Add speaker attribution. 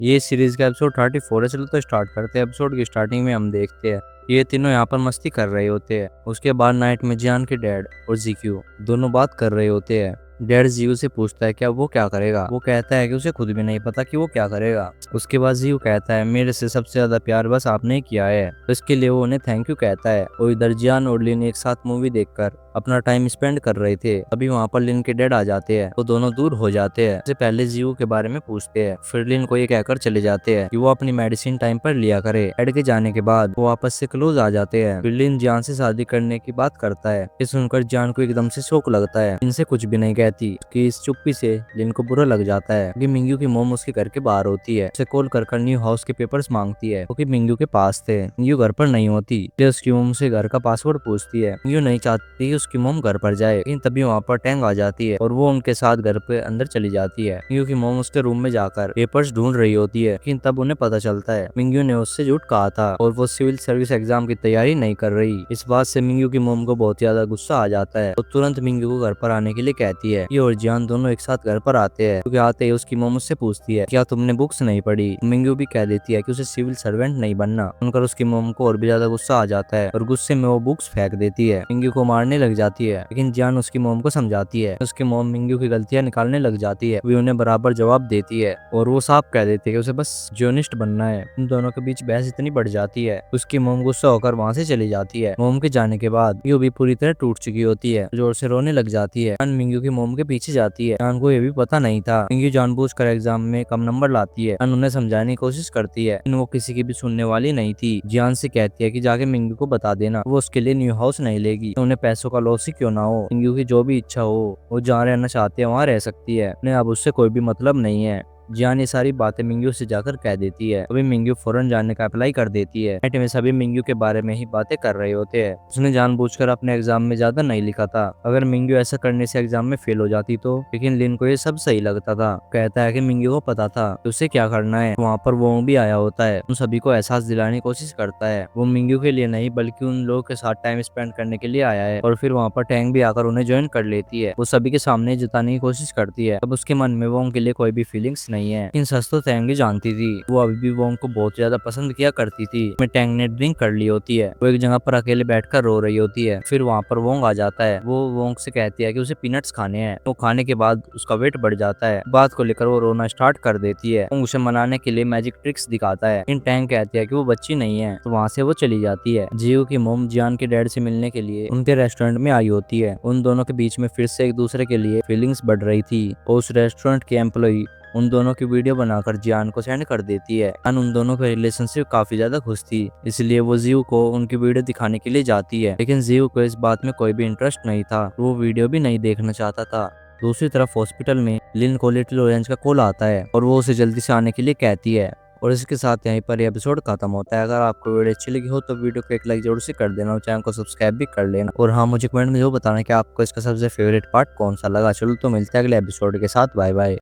Speaker 1: ये सीरीज का एपिसोड 34 है। चलो तो स्टार्ट करते हैं। एपिसोड की स्टार्टिंग में हम देखते हैं ये तीनों यहाँ पर मस्ती कर रहे होते हैं। उसके बाद नाइट में जियान के डैड और जीक्यू दोनों बात कर रहे होते हैं। डैड जीयू से पूछता है क्या वो क्या करेगा। वो कहता है कि उसे खुद भी नहीं पता कि वो क्या करेगा। उसके बाद जीयू कहता है मेरे से सबसे ज्यादा प्यार बस आपने ही किया है, तो इसके लिए वो उन्हें थैंक यू कहता है। और इधर जियान और लिन एक साथ मूवी देखकर अपना टाइम स्पेंड कर रहे थे। अभी वहाँ पर लिन के डैड आ जाते हैं तो दोनों दूर हो जाते हैं। इससे पहले जीयू के बारे में पूछते हैं, फिर लिन को ये कहकर चले जाते हैं कि वो अपनी मेडिसिन टाइम पर लिया करे। डैड के जाने के बाद वो वापस से क्लोज आ जाते हैं। फिर लिन जियान से शादी करने की बात करता है। ये सुनकर जियान को एकदम से शौक लगता है। इनसे कुछ भी नहीं कहती कि इस चुप्पी से लिन को बुरा लग जाता है कि मिंग्यू की मोम उसके घर के बाहर होती है। उसे कॉल कर न्यू हाउस के पेपर्स मांगती है क्योंकि मिंग्यू के पास थे। मिंग्यू घर पर नहीं होती, इसलिए उसकी मोम से घर का पासवर्ड पूछती है। मिंग्यू नहीं चाहती कि उसकी मोम घर पर जाए, लेकिन तभी वहाँ पर टैंग आ जाती है और वो उनके साथ घर पे अंदर चली जाती है। मिंग्यू की मोम उसके रूम में जाकर पेपर्स ढूंढ रही होती है, लेकिन तब उन्हें पता चलता है मिंग्यू ने उससे झूठ कहा था और वो सिविल सर्विस एग्जाम की तैयारी नहीं कर रही। इस बात से मिंग्यू की मोम को बहुत ज्यादा गुस्सा आ जाता है और तुरंत मिंग्यू को घर पर आने के लिए कहती है। ये और जियान दोनों एक साथ घर पर आते हैं, क्योंकि आते ही उसकी मोम उससे पूछती है क्या तुमने बुक्स नहीं पढ़ी। मिंग्यू भी कह देती है कि उसे सिविल सर्वेंट नहीं बनना। सुनकर उसकी मोम को और भी ज्यादा गुस्सा आ जाता है और गुस्से में वो बुक्स फेंक देती है। मिंग्यू को मारने लग जाती है, लेकिन जियान उसकी मोम को समझाती है। उसकी मोम मिंग्यू की गलतियां निकालने लग जाती है, वे उन्हें बराबर जवाब देती है और वो साफ कह देती है कि उसे बस जर्नलिस्ट बनना है। उन दोनों के बीच बहस इतनी बढ़ जाती है उसकी मोम गुस्सा होकर वहां से चली जाती है। मोम के जाने के बाद मिंग्यू भी पूरी तरह टूट चुकी होती है, जोर से रोने लग जाती है। मिंग्यू की मोम के पीछे जाती है। जान को ये भी पता नहीं था। मिंग्यू जानबूझकर एग्जाम में कम नंबर लाती है। उन्हें समझाने की कोशिश करती है, लेकिन वो किसी की भी सुनने वाली नहीं थी। जियान से कहती है कि जाके मिंग्यू को बता देना वो उसके लिए न्यू हाउस नहीं लेगी, तो उन्हें पैसों का लॉस ही क्यों ना हो। मिंग्यू की जो भी इच्छा हो वो जहाँ रहना चाहती है वहाँ रह सकती है, उन्हें अब उससे कोई भी मतलब नहीं है। जियान ये सारी बातें मिंग्यू से जाकर कह देती है। अभी मिंग्यू फौरन जाने का अप्लाई कर देती है। नाइट में सभी मिंग्यू के बारे में ही बातें कर रहे होते हैं। उसने जानबूझकर अपने एग्जाम में ज्यादा नहीं लिखा था। अगर मिंग्यू ऐसा करने से एग्जाम में फेल हो जाती तो, लेकिन लिन को ये सब सही लगता था। कहता है कि मिंग्यू को पता था कि उसे क्या करना है। वहाँ पर वो भी आया होता है, उन सभी को एहसास दिलाने की कोशिश करता है। वो मिंग्यू के लिए नहीं बल्कि उन लोगों के साथ टाइम स्पेंड करने के लिए आया है। और फिर वहाँ पर टैंग भी आकर उन्हें ज्वाइन कर लेती है। वो सभी के सामने जताने की कोशिश करती है अब उसके मन में वो उनके लिए कोई भी फीलिंग्स नहीं है। लेकिन सच तो टैंग ही जानती थी, वो अभी भी वोंग को बहुत ज्यादा पसंद किया करती थी। में टैंग ने ड्रिंक कर ली होती है। वो एक जगह पर अकेले बैठकर रो रही होती है। फिर वहाँ पर वोंग आ जाता है। वो वोंग से कहती है कि उसे पीनट्स खाने हैं। वो खाने के बाद उसका वेट बढ़ जाता है। बात को लेकर वो रोना स्टार्ट कर देती है। वोंग उसे मनाने के लिए मैजिक ट्रिक्स दिखाता है। इन टैंग कहती है कि वो बच्ची नहीं है, तो वहाँ से वो चली जाती है। जियो की मोम जियान के डैड से मिलने के लिए उनके रेस्टोरेंट में आई होती है। उन दोनों के बीच में फिर से एक दूसरे के लिए फीलिंग्स बढ़ रही थी और उस रेस्टोरेंट के एम्प्लॉई उन दोनों की वीडियो बनाकर जियान को सेंड कर देती है। उन दोनों का रिलेशनशिप काफी ज्यादा खुश थी, इसलिए वो जियो को उनकी वीडियो दिखाने के लिए जाती है। लेकिन जियो को इस बात में कोई भी इंटरेस्ट नहीं था, वो वीडियो भी नहीं देखना चाहता था। दूसरी तरफ हॉस्पिटल में लिन को लिटिल ऑरेंज का कॉल आता है और वो उसे जल्दी से आने के लिए कहती है। और इसके साथ यहीं पर एपिसोड खत्म होता है। अगर आपको वीडियो अच्छी लगी हो तो वीडियो को एक लाइक जरूर से कर देना और चैनल को सब्सक्राइब भी कर लेना। और हाँ, मुझे कमेंट में जरूर बताना कि आपको इसका सबसे फेवरेट पार्ट कौन सा लगा। चलो तो मिलते हैं अगले एपिसोड के साथ। Bye bye.